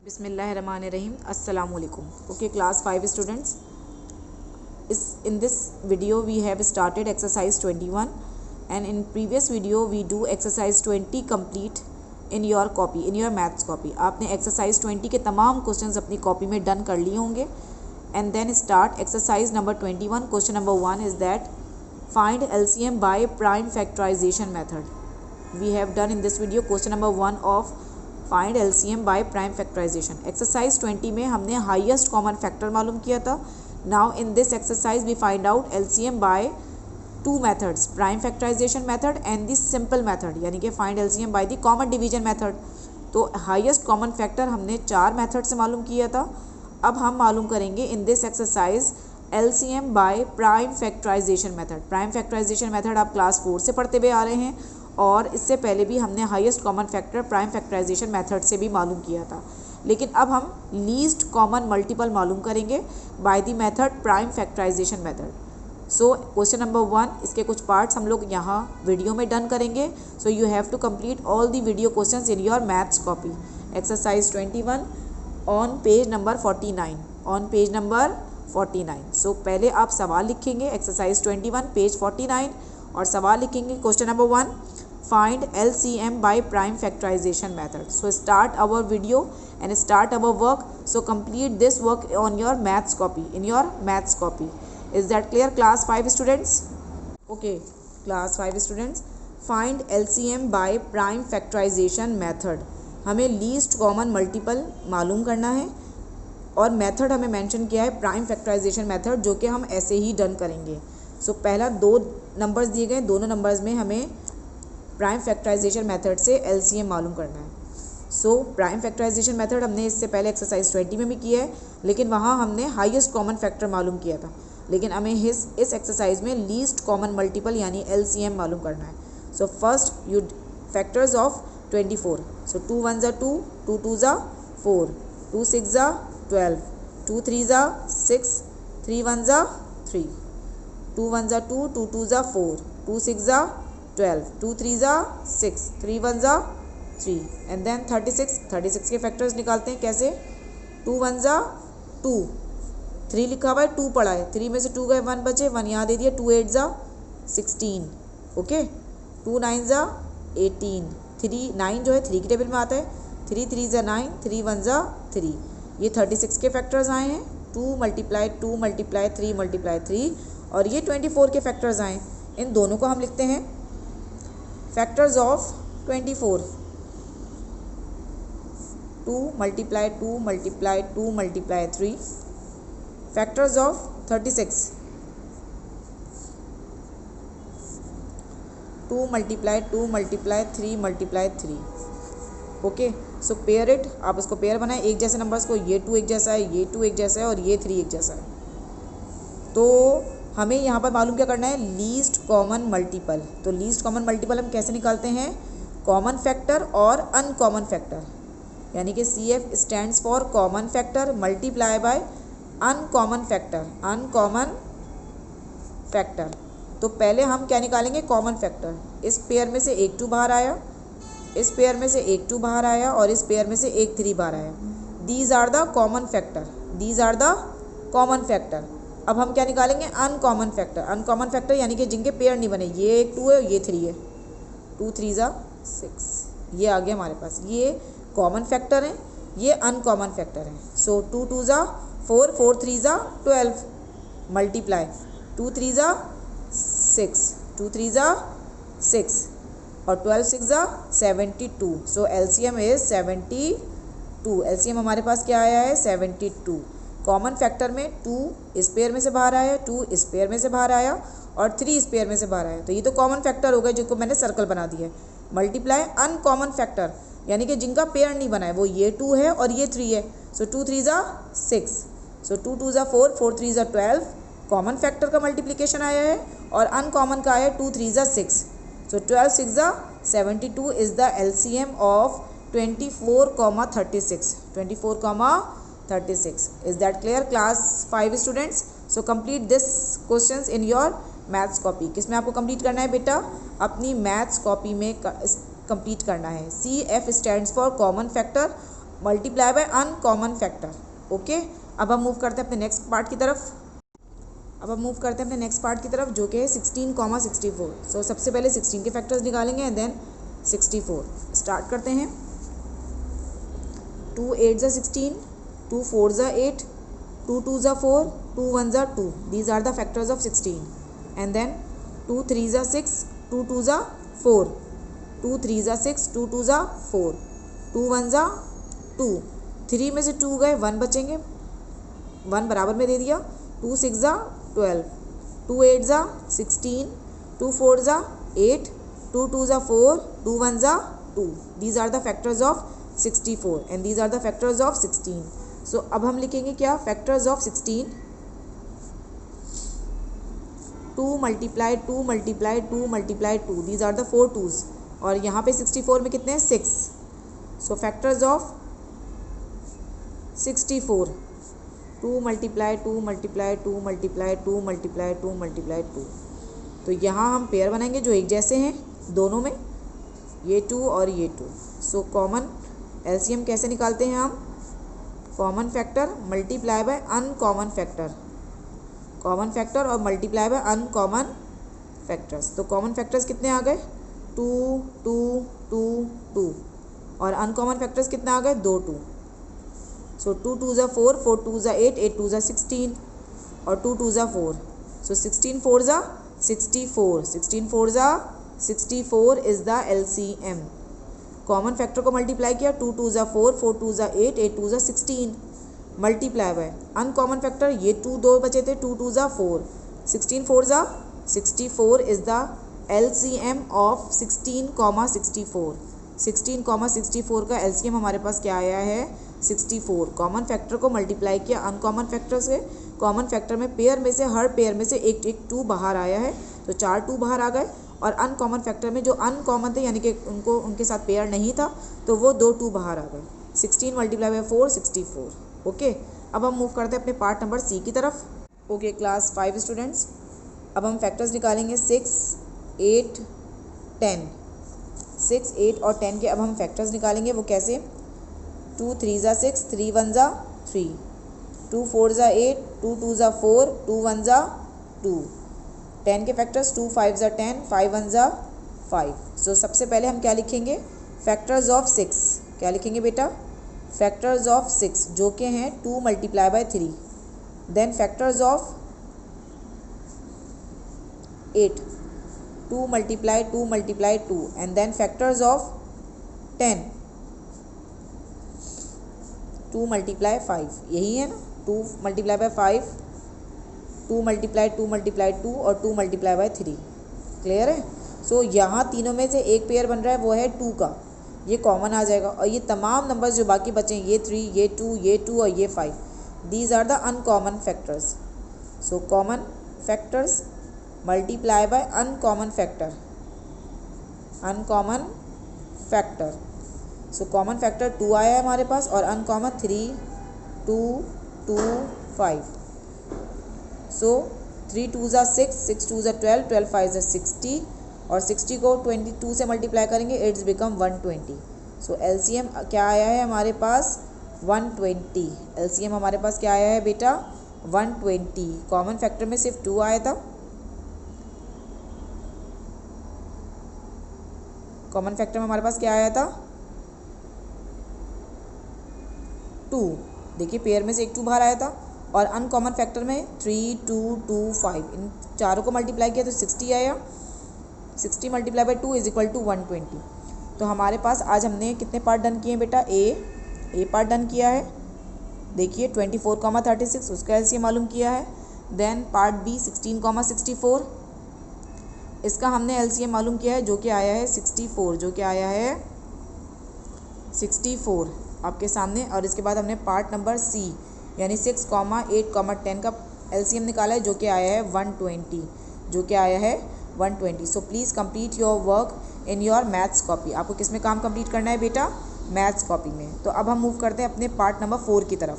Bismillahirrahmanirrahim. Assalamu alaikum. Okay, class 5 students. In this video we have started exercise 21, and in previous video we do exercise 20 complete in your copy, in your maths copy. आपने exercise 20 के तमाम questions अपनी copy में done कर लिए होंगे. And then start exercise number 21. Question number 1 is that find LCM by prime factorization method. We have done in this video question number 1 of find LCM by prime factorisation. Exercise 20 में हमने highest common factor मालूम किया था. Now in this exercise we find out LCM by two methods, prime factorisation method and the simple method, यानी कि find LCM by the common division method. तो highest common factor हमने 4 method से मालूम किया था. अब हम मालूम करेंगे in this exercise LCM by prime factorisation method. Prime factorisation method आप क्लास 4 से पढ़ते हुए आ रहे हैं, और इससे पहले भी हमने highest common factor prime factorisation method से भी मालूम किया था. लेकिन अब हम लीस्ट कॉमन मल्टीपल मालूम करेंगे by the method prime factorisation method. So question number 1, इसके कुछ पार्ट्स हम लोग यहाँ वीडियो में डन करेंगे. So you have to complete all the video questions in your maths copy. Exercise 21 on page number 49, on page number 49. So पहले आप सवाल लिखेंगे एक्सरसाइज 21 पेज 49, और सवाल लिखेंगे question number 1, find LCM by prime factorization method. So start our video and start our work. So complete this work on your maths copy, in your maths copy. Is that clear, class 5 students? Okay, class 5 students, find LCM by prime factorization method. हमें least common multiple मालूम करना है, और method हमें mention किया है prime factorisation method, जो कि हम ऐसे ही डन करेंगे. सो पहला 2 नंबर्स दिए गए, दोनों नंबर्स में हमें प्राइम फैक्टराइजेशन मेथड से एलसीएम मालूम करना है. सो प्राइम फैक्टराइजेशन मेथड हमने इससे पहले एक्सरसाइज 20 में भी किया है, लेकिन वहाँ हमने हाईएस्ट कॉमन फैक्टर मालूम किया था. लेकिन हमें इस एक्सरसाइज में लीस्ट कॉमन मल्टीपल यानी एलसीएम मालूम करना है. So first you factors of 24. सो 2 1 ज़ा 2, 2 2 ज़ा 4, 2 6 ज़ा 12, 2 3 ज़ा 6, 3 1 ज़ा 3, 2 1 ज़ा 2, 2 2 ज़ा 4, 2 6 ज़ा 12, 2 3 ज़ा 6, 3 1 ज़ा 3, एंड देन 36 के फैक्टर्स निकालते हैं. कैसे? 2 1 ज़ा 2, 3 लिखा हुआ है, 2 पड़ा है, 3 में से 2 गए, 1 बचे, 1 यहाँ दे दिया. 2 8 ज़ा 16, ओके. 2 9 ज़ा 18, 3 9 जो है 3 की टेबल में आता है. 3 3 ज़ा 9, 3 1 ज़ा 3. ये 36 के फैक्टर्स आए हैं. 2 मल्टीप्लाई 2 मल्टीप्लाई 3 मल्टीप्लाई 3, और ये 24 के फैक्टर्स आए. इन दोनों को हम लिखते हैं factors of 24. 2 multiply 2 multiply 2 multiply 3, factors of 36. 2 multiply 2 multiply 3 multiply 3. Okay, so pair it. आप उसको पेयर बनाएं एक जैसे नंबर्स को. ये 2 एक जैसा है, ये 2 एक जैसा है, और ये 3 एक जैसा है. तो हमें यहाँ पर मालूम क्या करना है? Least common multiple. तो लीस्ट कॉमन मल्टीपल हम कैसे निकालते हैं? कॉमन फैक्टर और अनकॉमन फैक्टर, यानी कि CF stands for common factor multiply by uncommon factor, uncommon factor. तो पहले हम क्या निकालेंगे? Common factor. इस पेयर में से एक 2 बाहर आया, इस पेयर में से एक 2 बाहर आया, और इस पेयर में से एक 3 बाहर आया. These are the common factor, these are the common factor. अब हम क्या निकालेंगे? Uncommon factor. अनकॉमन फैक्टर यानी कि जिनके पेयर नहीं बने. ये एक 2 है, ये 3 है. 2 3 ज़ा 6, ये आ गया हमारे पास. ये कॉमन फैक्टर हैं, ये अनकॉमन फैक्टर हैं. सो 2 2 ज़ा 4, 4 3 ज़ा 12, मल्टीप्लाई 2 3 ज़ा 6, 2 3 ज़ा 6, और 12 6 ज़ा 72. सो एलसीएम इज 72. एलसीएम हमारे पास क्या आया है? 72. कॉमन फैक्टर में 2 इस पेयर में से बाहर आया, 2 इस पेयर में से बाहर आया, और 3 इस पेयर में से बाहर आया. तो ये तो कॉमन फैक्टर हो गए, जिनको मैंने सर्कल बना दिया है. मल्टीप्लाई अनकॉमन फैक्टर, यानी कि जिनका पेयर नहीं बना है, वो ये 2 है और ये 3 है. सो 2 3 ज़ा 6, सो 2 2 ज़ा 4, 4 3 ज़ा 12. कॉमन फैक्टर का मल्टीप्लिकेशन आया है, और अनकॉमन का आया 2 3 ज़ा 6. सो 12 6 ज़ा 72 is the LCM of 24, 36. 24, 36. Is that clear, class 5 students? So complete this questions in your maths copy. किसमें आपको complete करना है बेटा? अपनी maths copy में कंप्लीट करना है. CF stands for common factor, multiply by uncommon factor. Okay, अब हम मूव करते हैं अपने नेक्स्ट पार्ट की तरफ। जो कि है 16,64। सो सबसे पहले 16 के फैक्टर्स निकालेंगे एंड देन 64। स्टार्ट करते हैं। 2 8 ज़ा 16, 2 4 ज़ा 8, 2 2 ज़ा 4, 2 1 ज़ा 2। These are the factors of 16। And then 2 3 ज़ा 6, 2 2 ज़ा 4, 2 3 ज़ा 6, 2 2 ज़ा 4, 2 1 ज़ा 2। 3 में से 2 गए, 1 बचेंगे, 1 बराबर में दे दिया। 2 6 ज़ा 12, 2 8 ज़ा 16, 2 4 ज़ा 8, 2 2 ज़ा 4, 2 1 ज़ा 2। These are the factors of 64 and these are the factors of 16। So अब हम लिखेंगे क्या, factors of 16। 2 multiply 2 multiply 2 multiply 2, these are the 4 2s। और यहाँ पे 64 में कितने हैं, 6। सो factors of 64, 2 multiply 2 multiply 2 multiply 2 multiply 2 multiply 2। तो यहाँ हम पेयर बनाएंगे जो एक जैसे हैं दोनों में, ये 2 और ये 2। सो कॉमन एलसीएम कैसे निकालते हैं हम, common factor multiply by uncommon factor, common factor और मल्टीप्लाई बाय अनकॉमन फैक्टर्स। तो कॉमन फैक्टर्स कितने आ गए, 2 2 2 2, और अनकॉमन फैक्टर्स कितने आ गए, 2 2। सो 2 2 ज़ा 4, 4 2 ज़ा 8, 8 2 ज़ा 16, और 2 2 ज़ा 4। सो 16 4 ज़ा 64, 16 4 ज़ा 64 is the LCM. Common factor को मल्टीप्लाई किया, 2 2 ज़ा 4, 4 2 ज़ा 8, 8 2 ज़ा 16, मल्टीप्लाई बाय अनकॉमन फैक्टर, ये 2 2 बचे थे, 2 2 ज़ा 4, 16 4 ज़ा 64 इज़ द एलसीएम ऑफ 16,64। 16,64 का एलसीएम हमारे पास क्या आया है, 64। कॉमन फैक्टर को मल्टीप्लाई किया अनकॉमन फैक्टर से, कॉमन फैक्टर में पेयर में से, हर पेयर में से एक एक 2 बाहर आया है, तो 4 2 बाहर आ गए। और अनकॉमन फैक्टर में जो अनकॉमन थे यानी कि उनके साथ पेयर नहीं था, तो वो 2 2 बाहर आ गए। 16 मल्टीप्लाई बाय 4, 64। ओके, अब हम मूव करते हैं अपने पार्ट नंबर सी की तरफ। ओके क्लास 5 स्टूडेंट्स, अब हम फैक्टर्स निकालेंगे 6 8 10। 6 8 और 10 के अब हम फैक्टर्स निकालेंगे, वो कैसे, 2 3 ज़ा 6, 3 1 ज़ा 3, 2 4 ज़ा 8, 2 2 ज़ा 4, 2 1 ज़ा 2। 10 के फैक्टर्स 2 5 ज़ा 10, 5 1 ज़ा 5। सो सबसे पहले हम क्या लिखेंगे, फैक्टर्स ऑफ 6। क्या लिखेंगे बेटा, फैक्टर्स ऑफ 6 जो कि हैं 2 multiply by 3। Then factors of 8, 2 multiply 2 multiply 2, and then factors of 10, 2 multiply 5। यही है ना, 2 मल्टीप्लाई बाय 5, 2 मल्टीप्लाई 2 मल्टीप्लाई 2 और 2 मल्टीप्लाई बाय 3। क्लियर है। सो यहाँ तीनों में से एक पेयर बन रहा है, वो है 2 का, ये कॉमन आ जाएगा। और ये तमाम नंबर्स जो बाकी बचे हैं, ये 3, ये 2, ये 2 और ये 5, these are the uncommon factors. So common factors multiply by uncommon factor, uncommon factor. So common factor 2 आया है हमारे पास, और अनकॉमन 3 2 2 5। सो 3 2 ज़ा 6, 6 2 ज़ा 12, 12 5 ज़ा 60, और 60 को 22 से मल्टीप्लाई करेंगे, इट्स बिकम 120। सो एलसीएम क्या आया है हमारे पास, 120। एलसीएम हमारे पास क्या आया है बेटा, 120। कॉमन फैक्टर में सिर्फ 2 आया था, कॉमन फैक्टर में हमारे पास क्या आया था, 2। देखिए पेयर में से एक 2 बाहर आया था, और अनकॉमन फैक्टर में 3 2 2 5, इन चारों को मल्टीप्लाई किया तो 60 आया। 60 multiply by 2 is equal to 120। तो हमारे पास आज हमने कितने पार्ट डन किए हैं बेटा, ए पार्ट डन किया है। देखिए 24,36 उसका एलसीएम मालूम किया है। देन पार्ट बी 16,64 इसका हमने एलसीएम मालूम किया है, जो कि आया है 64, जो कि आया है 64 आपके सामने। और इसके बाद हमने पार्ट नंबर सी यानी 6, 8, 10 का एलसीएम निकाला है, जो कि आया है 120, जो कि आया है 120। So please complete your work in your maths copy. आपको किस में काम कंप्लीट करना है बेटा, मैथ्स कॉपी में। तो अब हम मूव करते हैं अपने पार्ट नंबर 4 की तरफ।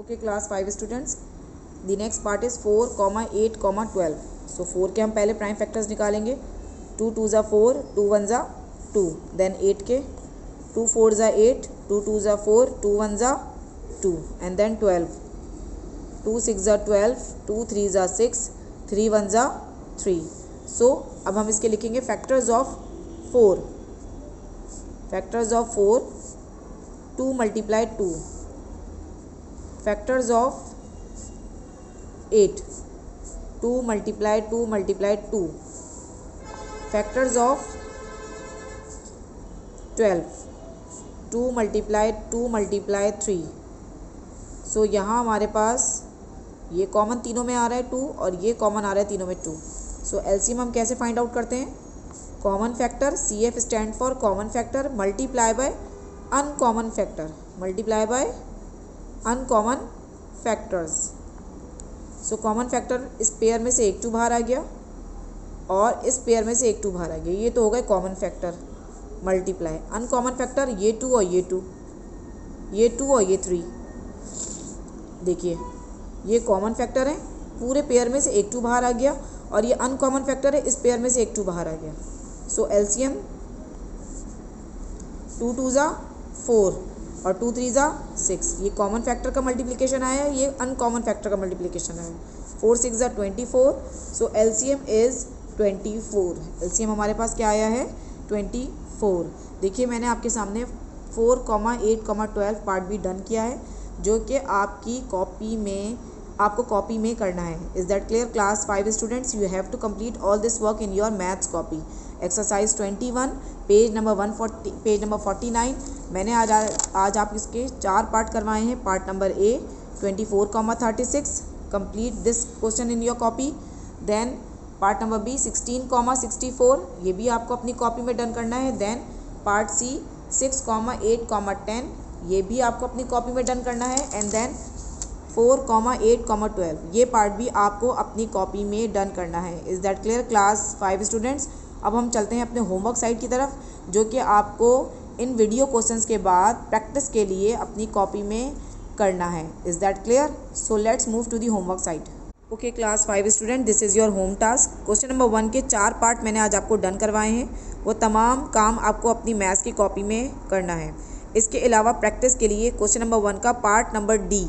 Okay class 5 students, the next part is 4, 8, 12। सो 4 के हम पहले प्राइम फैक्टर्स निकालेंगे। 2 2 ज़ा 4, 2 1 ज़ा 2। देन 8 के 2 4 ज़ा 8, 2 2 ज़ा 4, 2 1 ज़ा 2 and then 12, 2 6 ज़ा 12, 2 3 ज़ा 6, 3 1 ज़ा 3. सो अब हम इसके लिखेंगे factors of 4. Factors of 4, 2 multiply 2. Factors of 8, 2 multiply 2 multiply 2. Factors of 12, 2 multiply 2 multiply 3. सो यहाँ हमारे पास ये कॉमन तीनों में आ रहा है 2 और ये कॉमन आ रहा है तीनों में 2. सो एलसीएम हम कैसे फाइंड आउट करते हैं? Common factor, CF stand for common factor, multiply by uncommon factor, multiply by uncommon factors. So common factor इस पेयर में से एक 2 बाहर आ गया और इस पेयर में से एक 2 बाहर आ गया. ये तो हो गए common factor. Multiply uncommon factor, ये 2 और ये 2, ये 2 और ये 3. देखिए ये कॉमन फैक्टर है, पूरे पेयर में से एक 2 बाहर आ गया और ये अनकॉमन फैक्टर है, इस पेयर में से एक 2 बाहर आ गया. सो एलसीएम 2 2 ज़ा 4 और 2 3 ज़ा 6. ये कॉमन फैक्टर का मल्टीप्लिकेशन आया है, ये अनकॉमन फैक्टर का मल्टीप्लिकेशन आया है. 4 6 ज़ा 24. सो एलसीएम इज़ 24. एलसीएम हमारे पास क्या आया है? 24. देखिए मैंने आपके सामने 4, 8, 12 पार्ट भी डन किया है, जो कि आपकी कॉपी में आपको कॉपी में करना है. Is that clear? Class 5 students, you have to complete all this work in your maths copy. Exercise 21, page number 49. मैंने आज आप इसके 4 पार्ट करवाए हैं. Part number A 24,36. Complete this question in your copy. Then part number B 16,64. ये भी आपको अपनी कॉपी में डन करना है. Then part C 6, 8, 10. ये भी आपको अपनी कॉपी में डन करना है. And then 4, 8, 12. ये पार्ट भी आपको अपनी कॉपी में डन करना है. Is that clear class 5 students? अब हम चलते हैं अपने होमवर्क साइट की तरफ, जो कि आपको इन वीडियो क्वेश्चंस के बाद प्रैक्टिस के लिए अपनी कॉपी में करना है. Is that clear? So let's move to the homework site. Okay class 5 student, this is your home task. Question number 1 के 4 पार्ट मैंने आज आपको डन करवाए हैं. वो तमाम काम आपको अपनी मैथ्स की कॉपी में करना है. इसके अलावा प्रैक्टिस के लिए क्वेश्चन नंबर 1 का part number D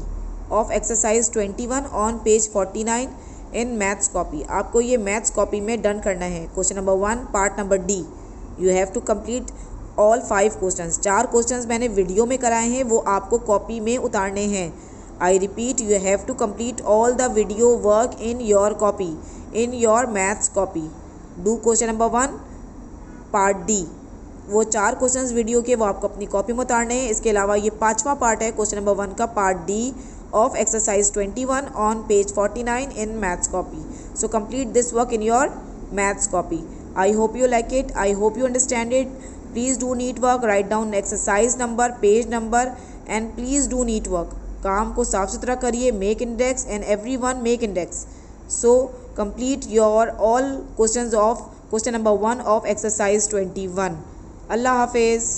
of exercise 21 on page 49 in maths copy, आपको ये मैथ्स कॉपी में डन करना है. Question number 1 part number D, you have to complete all 5 questions. 4 questions मैंने वीडियो में कराए हैं, वो आपको कॉपी में उतारने हैं. I repeat, you have to complete all the video work in your copy, in your maths copy. Do question number 1 part D. वो 4 क्वेश्चंस वीडियो के वो आपको अपनी कॉपी में उतारने हैं. इसके अलावा ये 5वां पार्ट है क्वेश्चन नंबर 1 का part D of exercise 21 on page 49 in maths copy. So complete this work in your maths copy. I hope you like it. I hope you understand it. Please do neat work. Write down exercise number, page number and please do neat work. काम को साफ सुथरा करिए. Make index and everyone make index. So complete your all questions of question number 1 of exercise 21. Allah Hafiz.